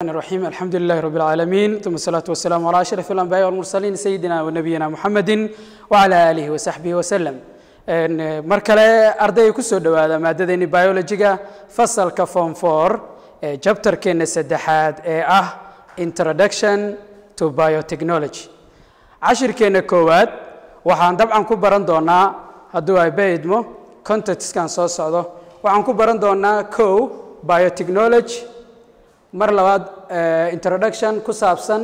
الرحيم الحمد لله رب العالمين ثم الصلاة والسلام على أشرف الأنبياء والمرسلين سيدنا ونبينا محمد وعلى آله وصحبه وسلم مركلة أرضي كسود هذا مادة بيولوجيا فصل كفون 4 chapter كن السدحات introduction to biotechnology عشر كن كواد وحن طبعا كبران دونا هدو بيدمو context كان صوص هذا وحن كبران دونا biotechnology mar labaad introduction ku saabsan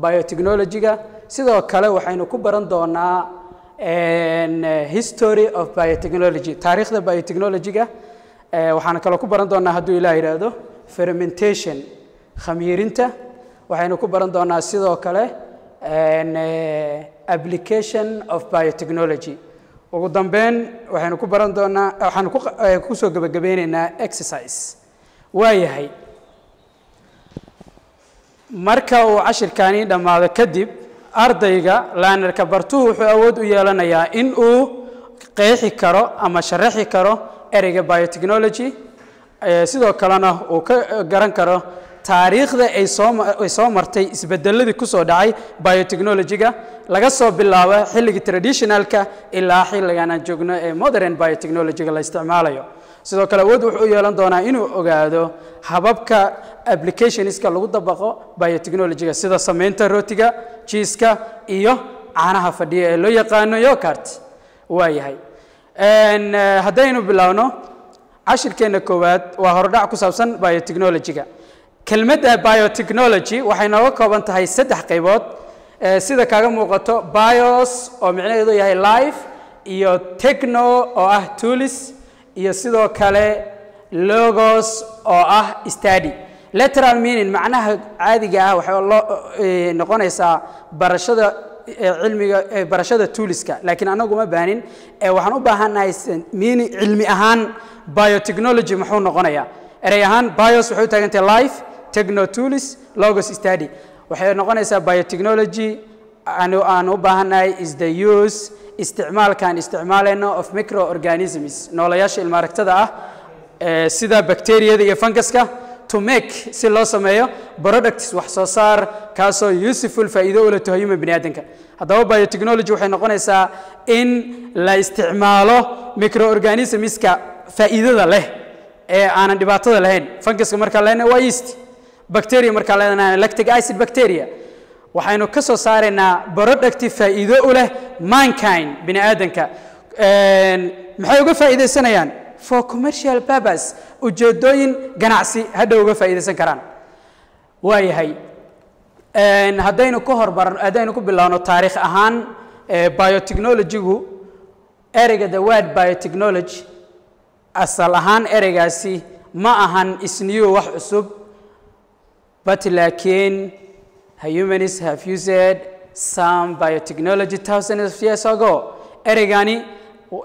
biotechnology-ga sidoo kale waxaynu ku baran doonaa history of biotechnology taariikhda biotechnology-ga waxaan kale ku baran doonaa hadduu ilaahay yiraahdo fermentation khamiirinta waxaynu ku baran doonaa sidoo kale application of biotechnology ugu dambeyn waxaynu ku baran doonaa waxaan ku soo gabagabeynaynaa exercise waayahay marka uu cashirkaani dhamaado kadib ardayga learnerka bartuhu wuxuu awood u yeelanayaa in uu qeexi karo ama sharaxi karo ereyga biotechnology sidoo kalena uu ka garan karo taariikhda ay soo martay isbedeladii ku soo dhacay biotechnology-ga laga soo bilaabo xilligii traditionalka ilaa xilligan aan joogno ee modern biotechnology-ga la isticmaalayo sidoo kale awood wuxuu yeelan doonaa inuu ogaado hababka applicationska lagu dabaqo biotechnology-ga sida sameynta rootiga cheese-ka iyo caanaha fadhiya ee loo yaqaano yogurt waayahay haddaynu bilaawno cashirkeena koowaad waa hordhac ku saabsan biotechnology-ga kelmadda biotechnology waxay nooga kooban tahay 3 qaybood sida kaaga muuqato bios oo macnaheedu yahay life iyo techno oo ah tools iyo sidoo kale logos oo ah study literal meaning macnaha caadiga ah waxa loo noqonaysaa barashada cilmiga barashada toolska laakiin anagu ma baanin waxaan u baahanahay meaning cilmi ahaan biotechnology muxuu noqonayaa erey ahaan bios wuxuu taagantahay life techno tools logos study waxay noqonaysaa biotechnology aan u baahanahay is the use isticmaalkan isticmaalayno of microorganisms noolayaasha ilmaaragtada ah sida bacteriyada iyo funguska to make si loo sameeyo products wax soo saar kaasoo useful faa'iido u leh human bini'aadanka haddaba biotechnology waxay noqonaysaa in la isticmaalo microorganismska faa'iidada leh ee aanan dhibaatada lahayn funguska marka leena waa yeast bacteria marka leena lactic acid bacteria waxaynu ka soo saareynaa product faa'iido u leh mankind bini'aadanka maxay uga faa'iideysanayaan for commercial purpose ujeedooyin ganacsi hadda uga faa'iideysan karaan waayahay haddaynu ku bilaawno taariikh ahaan biotechnology-gu ereyga the word biotechnology asal ahaan ereygaasi ma ahan isniyo wax cusub but laakiin humans have used some biotechnology thousands of years ago ereygani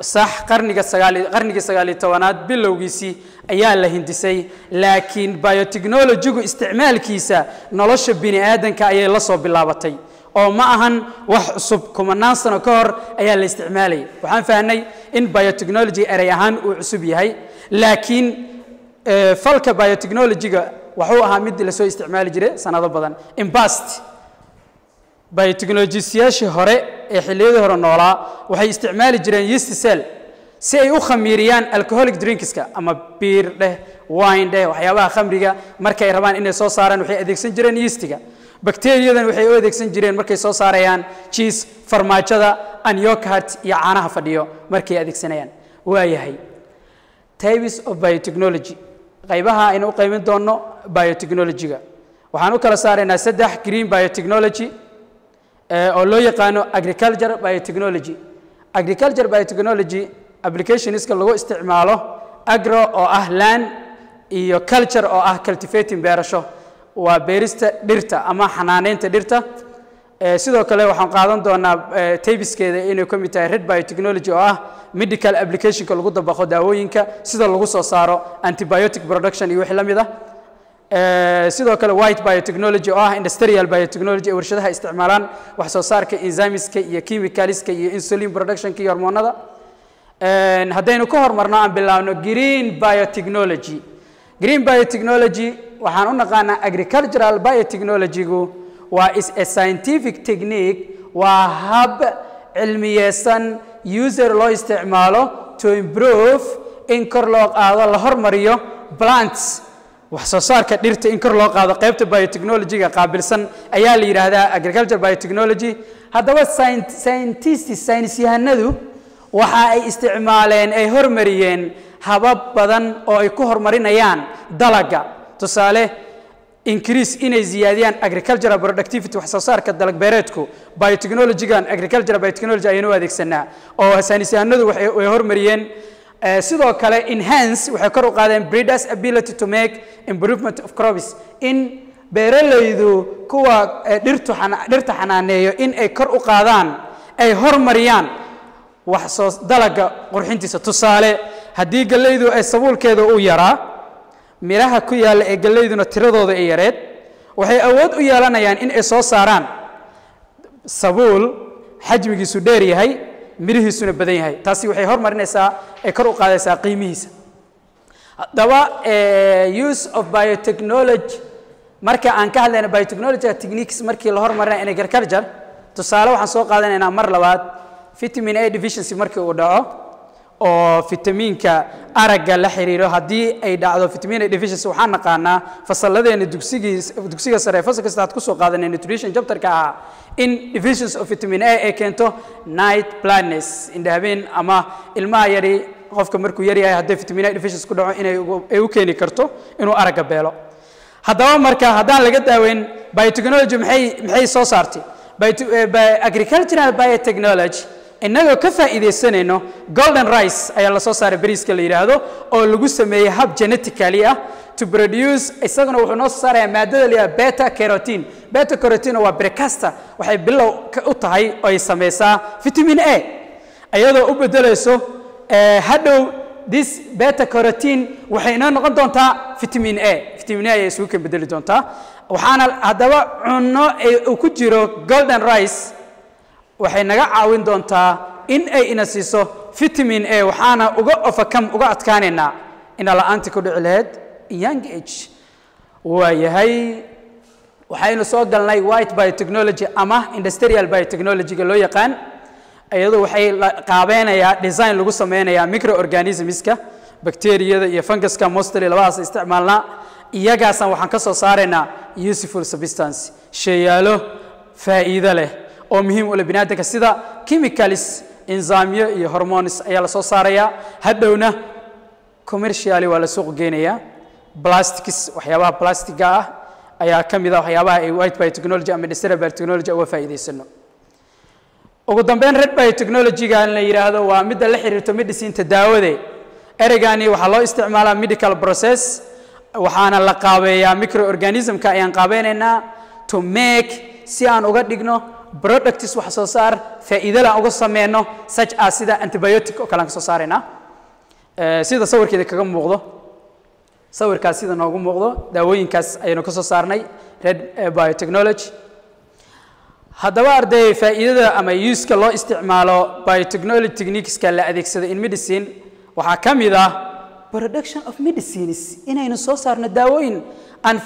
صح qarniga 19aad bilowgiisii ayaa la hindisay laakiin biotechnology-gu isticmaalkiisa nolosha bini aadanka ayay la soo bilaabatay oo ma ahan wax cusub kumanaan sano ka hor ayaa la isticmaalay waxaan fahnay in biotechnology erey ahaan uu cusub yahay laakiin falka biotechnology-ga wuxuu ahaa mid la soo isticmaali jiray sanado badan in past biotechnology-yaashii hore ee xilliyadii hore noolaa waxay isticmaali jireen yeast cell si ay u khamiiriyaan alcoholic drinkska ama beer wine waxyaabaha khamriga markay rabaan inay soo saaraan waxay adeegsan jireen yeast-ga bacteriyadan waxay u adeegsan jireen markay soo saarayaan cheese farmaajada and yogurt iyo caanaha fadhiyo markay adeegsanayaan waayahay types of biotechnology qaybaha aynu u qaymin doono biotechnology-ga waxaan u kala saaraynaa 3 green biotechnology oo loo yaqaano agriculture biotechnology applicationska lagu isticmaalo agro oo ah land iyo culture oo ah cultivating beerasho waa beerista dhirta ama xanaaneynta dhirta sidoo kale waxaan qaadan doonaa taybiskeeda inay ka mid tahay red biotechnology oo ah medical applicationka lagu dabaqo daawooyinka sida lagu soo saaro antibiotic production iyo wixii la mid ah sidoo kale white biotechnology oo ah industrial biotechnology warshadaha isticmaalaan wax soo saarka enzymeska iyo chemicalska iyo insulin productionka iyo hormoonada haddaynu ka hormarno aan bilaawno green biotechnology waxaan u naqaanaa agricultural biotechnology-gu waa is a scientific technique waa hab cilmiyeysan user loo isticmaalo to improve in kor loo qaado la hormariyo plants wax soo saarka dhirta in kor loo qaado qaybta biotechnology-ga qaabilsan ayaa la yiraahdaa agricultural biotechnology haddaba science yahanadu waxa ay isticmaaleen ay hormariyeen habab badan oo ay ku horumarinayaan dalaga tusaale increase inay ziyaadiyaan agricultural productivity wax soo saarka dalag beereedku biotechnology-gan agricultural biotechnology ayaynu adeegsanaa oo science yahanadu way hormariyeen sidoo kale enhance waxay kor u qaadeen breeders ability to make improvement of crops in beeralaydu kuwa dhirta xanaaneeyo in ay kor u qaadaan ay hormariyaan wax soo dalaga qurxintiisa tusaale haddii gallaydu ay sabuulkeeda u yaraa miraha ku yaalla ee gallayduna tiradooda ay yareed waxay awood u yeelanayaan in ay soo saaraan sabuul xajmigiisu dheer yahay mirihiisuna badan yahay taasi waxay hormarinaysaa ay kor u qaadaysaa qiimihiisa haddaba use of biotechnology marka aan ka hadlayna biotechnology techniques markii la hormarinayo in agriculture tusaale waxaan soo qaadanaynaa mar labaad vitamin A deficiency markii uu dhaco oo fitamiinka aragga la xiriiro haddii ay dhacdo vitamin A deficiency waxaan naqaanaa fasalladeena dugsiga sare fasalka saddexaad ku soo qaadanay nutrition chapter-ka ah in deficiency of vitamin A ay keento night blindness indhahabeen ama ilmaha yari qofka markuu yar yahay haddii vitamin A deficiency ku dhaco inay u keeni karto inuu aragga beelo haddaba marka haddaan laga daaweyn biotechnology maxay soo saartay agricultural biotechnology innagoo ka faa'iideysanayno golden rice ayaa la soo saaray bariiska la yiraahdo oo lagu sameeyay hab genetically ah to produce isaguna wuxuu noo soo saarayaa maadada la yiraahdo beta carotene waa precursor waxay bilow u tahay oo ay sameysaa vitamin A iyadoo u bedelayso hadhow this beta carotene waxay inoo noqon doontaa vitamin A ay isugu ka bedeli doontaa waxaana haddaba cunno uu ku jiro golden rice waxay naga caawin doontaa in ay ina siiso vitamin A waxaana uga adkaanaynaa ina la'aantii ku dhici lahayd young age waayahay waxaynu soo galnay white biotechnology ama industrial biotechnology-ga loo yaqaan iyadoo waxay qaabeynayaa design lagu sameynayaa microorganismska bacteriyada iyo funguska mostly labadaas isticmaalnaa iyagaasaan waxaan ka soo saaraynaa useful substance sheeyaalo faa'iido leh oo muhiim u leh bini'aadamka sida chemicals enzyme iyo hormones ayaa la soo saarayaa hadhowna commercially waa la suuq geenayaa plastics waxyaabaha plastiga ah ayaa ka mid ah waxyaabaha ay white biotechnology ama industrial biotechnology uga faa'iideysano ugu dambeyn red biotechnology-ga la yiraahdo waa midda la xiriirto medicine daawada ereygaani waxaa loo isticmaalaa medical process waxaana la qaabeeyaa microorganismka ayaan qaabeynaynaa to make si aan uga dhigno products wax soo saar faa'iido la uga sameeyno such as sida antibiotic oo kale aan soo saarayna sida sawirkeeda kaga muuqdo sawirkaas sida noogu muuqdo daawooyinkaas ayaynu ka soo saarnay red biotechnology haddaba arday faa'iidada ama use-ka loo isticmaalo biotechnology techniques-ka la adeegsado in medicine waxaa ka mid ah production of medicines inaynu soo saarno daawooyin and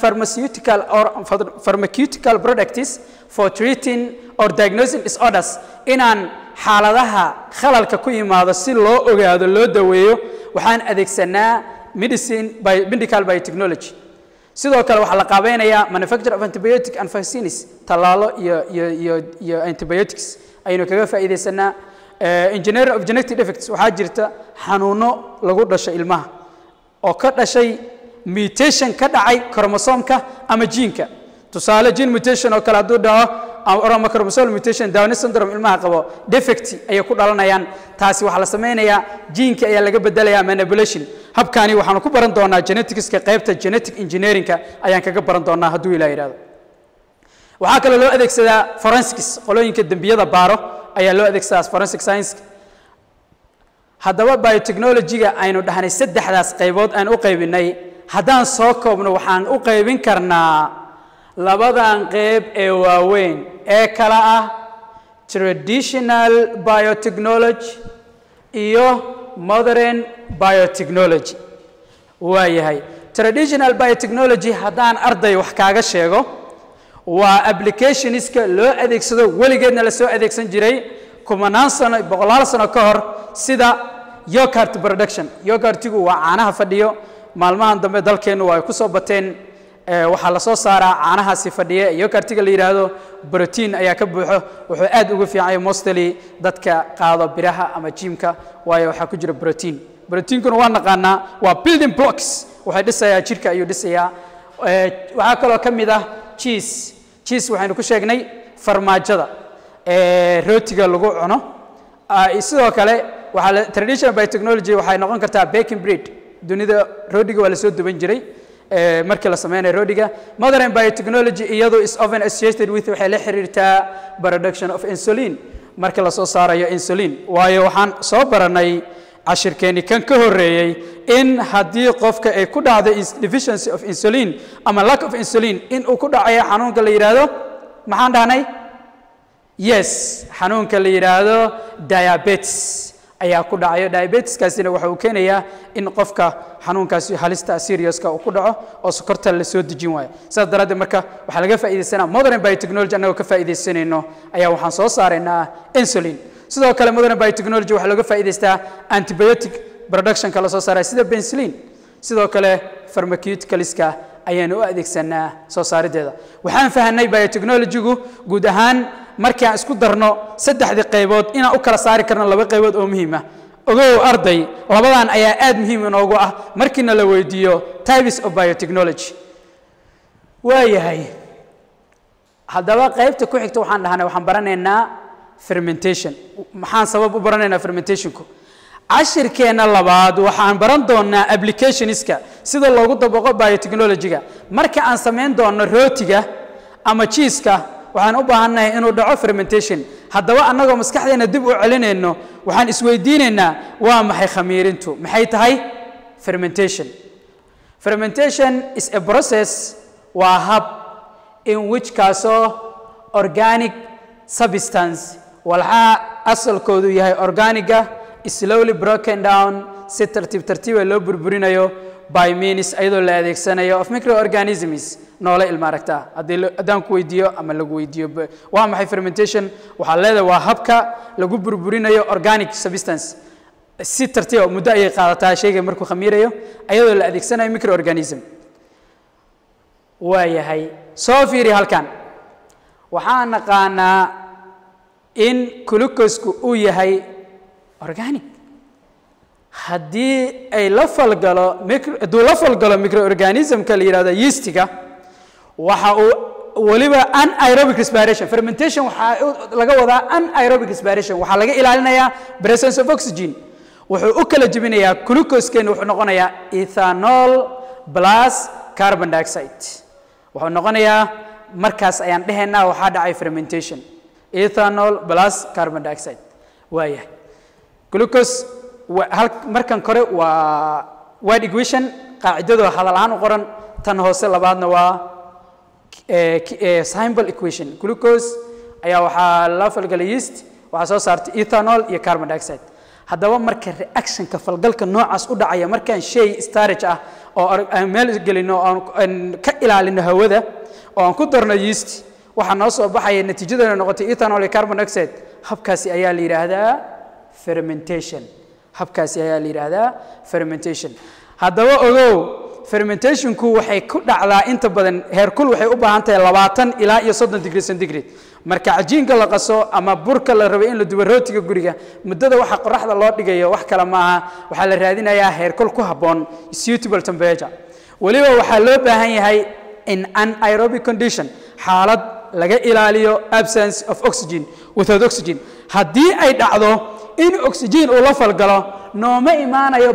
pharmaceutical products for treating or diagnosing disorders inaan xaaladaha khalalka ku yimaado si loo ogaado loo daweeyo waxaan adeegsanaa medical biotechnology sidoo kale waxaa la qaabeynayaa manufacture of antibiotic and vaccines tallaalo iyo antibiotics ayaynu kaga faa'iideysanaa engineering of genetic defects waxaa jirta xanuuno lagu dhasho ilmaha oo ka dhashay mutation ka dhacay chromosome-ka ama gene-ka tusaale gene mutation oo kale hadduu dhaco ama chromosomal mutation Down syndrome ilmaha qabo defect ayay ku dhalanayaan taasi waxaa la sameynayaa gene-ka ayaa laga bedelayaa manipulation habkaani waxaanu ku baran doonaa genetics-ka qaybta genetic engineering-ka ayaan kaga baran doonaa hadduu ilaa yiraahdo waxaa kale loo adeegsadaa forensics qolooyinka dambiyada baaro ayaa loo adeegsadaa forensic science haddaba biotechnology-ga aynu dhahnay saddexdaas qaybood aan u qaybinay haddaan soo koobno waxaan u qaybin karnaa labadan qayb ee waaweyn ee kala ah traditional biotechnology iyo modern biotechnology waayahay traditional biotechnology haddaan arday wax kaaga sheego waa applicationska loo adeegsado weligeedna la soo adeegsan jiray kumanaan sano boqolaal sano ka hor sida yogurt production yogurtigu waa caanaha fadhiyo maalmahan dambe dalkeenu waa ku soo bateen waxaa la soo saaraa caanahaasi fadhiya yogurtiga la yiraahdo protein ayaa ka buuxo wuxuu aad ugu fiican yahay mostly dadka qaado biraha ama jimka waayo waxa ku jira proteinkuna waa naqaanaa waa building blocks waxay dhisayaa jirka ayuu dhisayaa waxa kale oo kamid ah cheese waxaynu ku sheegnay farmaajada rootiga lagu cuno sidoo kale waxa traditional biotechnology waxay noqon kartaa baking bread dunida roodiga waa la soo duban jiray markii la sameeyay roodiga modern biotechnology iyadu is often associated with waxay la xiriirtaa production of insulin markii la soo saarayo insulin waayo waxaan soo baranay cashirkeeni kan ka horeeyay in haddii qofka ay ku dhacdo deficiency of insulin ama lack of insulin in uu ku dhacayo xanuunka la yiraahdo maxaan dhahnay yes xanuunka la yiraahdo diabetes ayaa ku dhacayo diabetiskaasina waxa uu keenayaa in qofka xanuunkaasi halista seriouska uu ku dhaco oo sokorta la soo dejin waayo sidaas daraaddeed marka waxaa laga faa'iideysanaa modern biotechnology annagoo ka faa'iideysanayno ayaa waxaan soo saaraynaa insulin sidoo kale modern biotechnology waxaa looga faa'iideystaa antibiotic productionka la soo saaray sida penicillin sidoo kale pharmaceuticalska ayaan u adeegsanaa soo saarideeda waxaan fahanay biotechnology-gu guud ahaan markii aan isku darno saddexdii qaybood inaan u kala saari karno laba qaybood oo muhiim ah ogow arday labadan ayaa aad muhiim inoogu ah markiina la weydiiyo types of biotechnology waayahay haddaba qaybta ku xigta waxaan dhahnay waxaan baranaynaa fermentation maxaan sabab u baranaynaa fermentationku cashirkeena labaad waxaan baran doonaa applicationska sida loogu dabaqo biotechnology-ga marka aan samayn doono rootiga ama cheese-ka waxaan u baahanahay inuu dhaco fermentation haddaba annagoo maskaxdeena dib u celinayno waxaan isweydiinaynaa waa maxay khamiirintu maxay tahay fermentation is a process waa hab in which kaasoo organic substance walxaha asalkoodu yahay organiga slowly broken down si tartiiba loo burburinayo by means ayadoo la adeegsanayo of microorganisms noole ilmaaragta haddaan ku weydiiyo ama lagu weydiiyo waa maxay fermentation waxaa leedahay waa habka lagu burburinayo organic substance si tartiiba muddo ayay qaadataa shayga markuu khamiirayo ayadoo la adeegsanayo microorganism waayahay soo fiiri halkan waxaan naqaanaa in glucose-ku uu yahay organic haddii ay la falgalo hadduu la falgalo microorganismka la yidhahdo yeastiga waxa uu waliba anaerobic respiration fermentation waxaa laga wadaa anaerobic respiration waxaa laga ilaalinayaa presence of oxygen wuxuu u kala jebinayaa glucose-keena wuxuu noqonayaa ethanol plus carbon dioxide wuxuu noqonayaa markaas ayaan dhahaynaa waxaa dhacay fermentation ethanol plus carbon dioxide waayahay glucose markan kore waa wide equation qaacidadu hadal ahaan u qoran tan hoose labaadna waa simple equation glucose ayaa waxaa la falgalay yeast waxaa soo saartay ethanol iyo carbon dioxide haddaba marka reactionka falgalka noocaas u dhacaya markaan shay starage ah oo aan meel gelino oo aan ka ilaalino hawada oo aan ku darno yeast waxaa noo soo baxaya natiijadana noqotay ethanol iyo carbon dioxide habkaasi ayaa la yidhaahdaa fermentation haddaba ogow fermentationku waxay ku dhacdaa inta badan heerkul waxay u baahan tahay 20 ilaa iyo 30 degree centigrade marka cajiinka la qaso ama burka la rabo in la dubo rootiga guriga muddada waxa qoraxda loo dhigayo wax kale maaha waxaa la raadinayaa heerkul ku habboon suitable temperature waliba waxaa loo baahan yahay in anaerobic condition xaalad laga ilaaliyo absence of oxygen without oxygen haddii ay dhacdo in oxygen uu la falgalo nooma imaanayo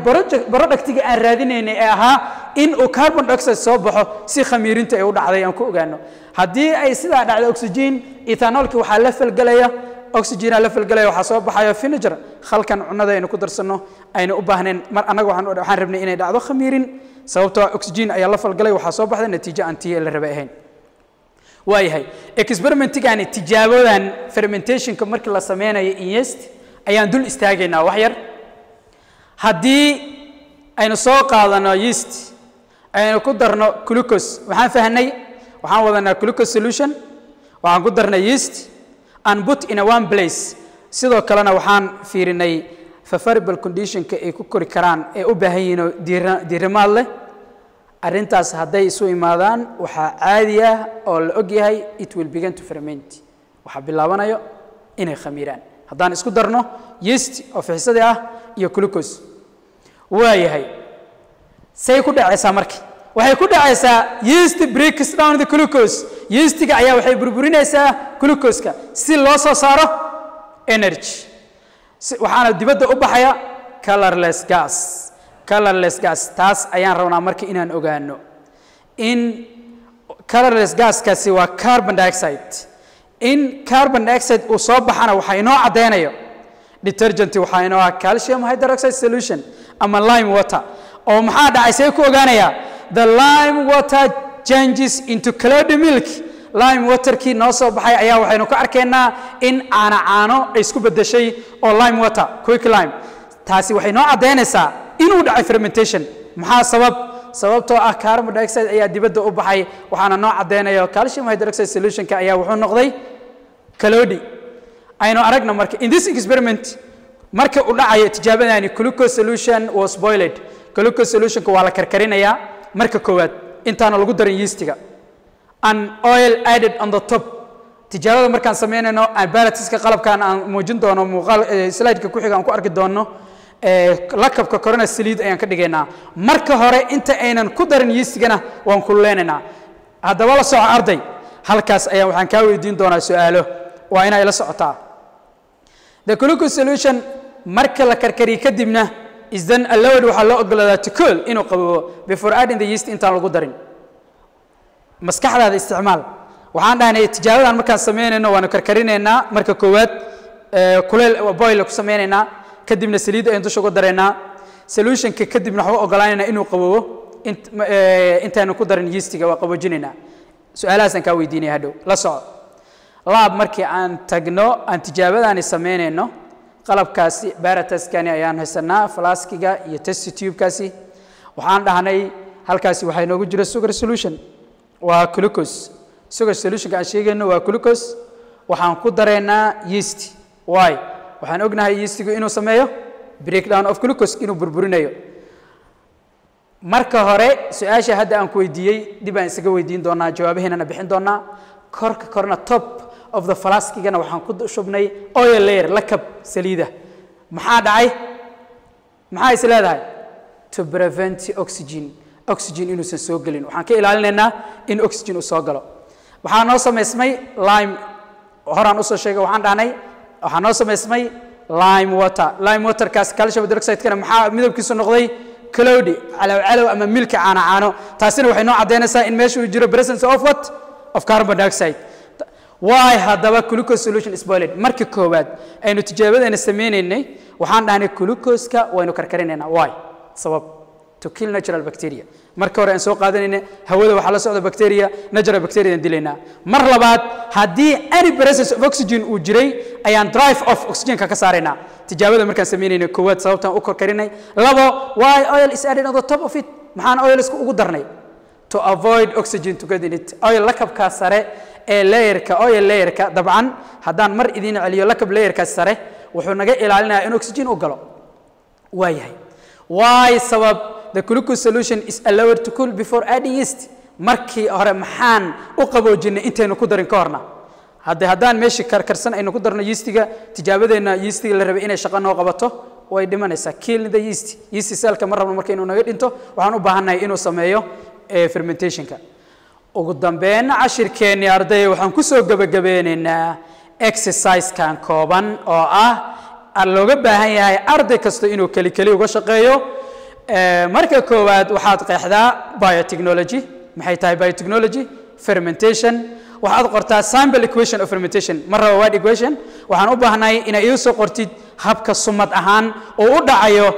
productiga aan raadinaynay ee ahaa in uu carbon dioxide soo baxo si khamiirinta ay u dhacday aan ku ogaano haddii ay sidaa dhacdo oxygen ethanolki waxaa la falgalaya oxygen la falgalaya waxaa soo baxayo vinegar khalkan cunada aynu ku darsano aynu u baahneen mar anaga waxaan rabnay inay dhacdo khamiirin sababtoo oxygen ayaa la falgalay waxaa soo baxday natiijo aan tii la rabay ahayn waayahay experimentigani tijaabadan fermentationka markii la sameynayo in yeast ayaan dul istaagaynaa wax yar haddii aynu soo qaadano yeast aynu ku darno glucose waxaan fahnay waxaan wadanaa glucose solution waxaan ku darnay yeast and put in a one place sidoo kalena waxaan fiirinay favorable condition-ka ay ku kori karaan ee u baahan yihiin diirimaad leh arrintaas hadday isu imaadaan waxaa caadi ah oo la og yahay it will begin to ferment waxaa bilaabanayo inay khamiiraan haddaan isku darno yeast oo fixisada ah iyo glucose waayahay say ku dhacaysaa markii waxay ku dhacaysaa yeast breaks down the glucose yeastiga ayaa waxay burburinaysaa glucose-ka si loo soo saaro energy waxaana dibadda u baxaya colorless gas taas ayaan rabnaa markii inaan ogaano in colorless gaskaasi waa carbon dioxide in carbon dioxide uu soo baxana waxaa inoo caddeynayo detergent waxaa inoo ah calcium hydroxide solution ama lime water oo maxaa dhacay see ku ogaanayaa the lime water changes into cloudy milk lime waterkii noo soo baxay ayaa waxaynu ka arkaynaa in caano ay isku beddeshay oo lime water quick lime taasi waxay noo caddeynaysaa inuu dhacay fermentation maxaa sababtoo ah carbon dioxide ayaa dibadda u baxay waxaana noo caddeynayo calcium hydroxide solution-ka ayaa wuxuu noqday cloudy aynu aragna marka in this experiment marka uu dhacayo tijaabadani glucose solution was boiled glucose solution-ka waa la karkarinayaa marka koowaad intaana lagu darin yeastiga and oil added on the top tijaabada markaan sameynayno apparatus-ka qalabkan aan muujin doono muuqaal slide-ka ku xiga aan ku arki doono lakabka corona saliid ayaan ka dhigaynaa marka hore inta aynan ku darin yeastigana waan kululeynaynaa haddaba la soco arday halkaas ayaan waxaan kaa weydiin doonaa su'aalo waa inay la socotaa the glucose solution marka la karkariyo kadibna is then allowed waxaa loo ogolaadaa to cool inuu qaboobo before adding the yeast intaan lagu darin maskaxdaada isticmaal waxaan dhahnay tijaabadan markaan sameynayno waanu karkarinaynaa marka koowaad kuleel boil ku sameynaynaa kadibna saliid ayaan dusha uga dareynaa solution-ka kadibna waxaan u ogolaanaynaa inuu qaboobo intaanu ku darin yeastiga waa qaboojinaynaa su'aalahaasaan kaa weydiinaya hadhow la soco laab markii aan tagno aan tijaabadaani sameynayno qalabkaasi barataskani ayaan haysanaa flaskiga iyo test tube-kaasi waxaan dhahnay halkaasi waxaa inoogu jira sugar solution waa glucose sugar solution-ka aan sheegayno waa glucose waxaan ku dareynaa yeast why waxaan ognahay yeastigu inuu sameeyo breakdown of glucose inuu burburinayo marka hore su'aasha hadda aan ku weydiiyey dib aan isaga weydiin doonaa jawaabaheennana bixin doonaa korna top of the flaskigana waxaan ku shubnay oil layer lakab saliida maxaa dhacay maxaa is leedahay to prevent oxygen inuusan soo gelin waxaan ka ilaalinaynaa in oxygen uu soo galo waxaa noo samaysmay lime horaan usoo sheegay waxaan dhahnay waxaa noo samaysmay lime waterkaas calcium hydroxide-kana maxaa midabkiisu noqday cloudy calow ama milka caano taasina waxay noo caddeynaysaa in meesha uu jiro presence of what of carbon dioxide why haddaba glucose solution is boiled marka koowaad aynu tijaabadeena sameynaynay waxaan dhahnay glucose-ka waynu karkarinaynaa why sabab to kill natural bacteria marka hore aan soo qaadanayna hawada waxa la socda bacteria natural bacteria aan dilaynaa mar labaad haddii any presence of oxygen uu jiray ayaan drive off oxygen-ka ka saaraynaa tijaabada markaan sameynayna koowaad sababtaan u karkarinay labo why oil is added on the top of it maxaan oil isku ugu darnay to avoid oxygen to get in it oil lakabka sare ee oil layerka dabcan haddaan mar idiin celiyo lakab layerkaas sare wuxuu naga ilaalinayaa in oxygen u galo waayahay why sabab the glucose solution is allowed to cool before adding yeast markii hore maxaan u qaboojinay intaynu ku darin ka horna haddaan meeshii karkarsan aynu ku darno yeastiga tijaabadeena yeastiga la rabay inay shaqo noo qabato way dhimanaysaa kill the yeast cell-ka ma rabno marka inuu naga dhinto waxaan u baahannahay inuu sameeyo fermentation-ka ugu dambeyn cashirkeennii arday waxaan ku soo gabagabeynaynaa exercise-kan kooban oo ah looga baahan yahay arday kasta inuu keli uga shaqeeyo marka koowaad waxaad qeexdaa biotechnology maxay tahay biotechnology fermentation waxaad qortaa sample equation of fermentation marraba word equation waxaan u baahnahay inay ii soo qortid habka sumad ahaan oo u dhacayo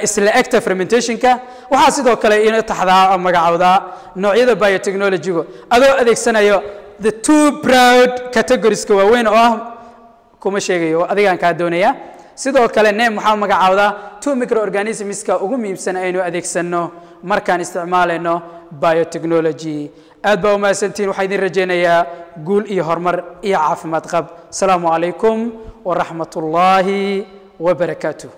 isla egta fermentation-ka waxaa sidoo kale ina taxdaa magacawdaa noocyada biotechnology-gu adoo adeegsanayo the two broad categories-ka waaweyn oo ah kuma sheegayo adigaan kaa doonaya sidoo kale neem waxaa magacaawda 2 microorganismska ugu muhiimsan aynu adeegsano markaan isticmaalayno biotechnology aad baa u mahadsantiin waxaan idin rajaynayaa guul iyo horumar iyo caafimaad qab asalaamu calaykum waraxmatullaahi wabarakaatuh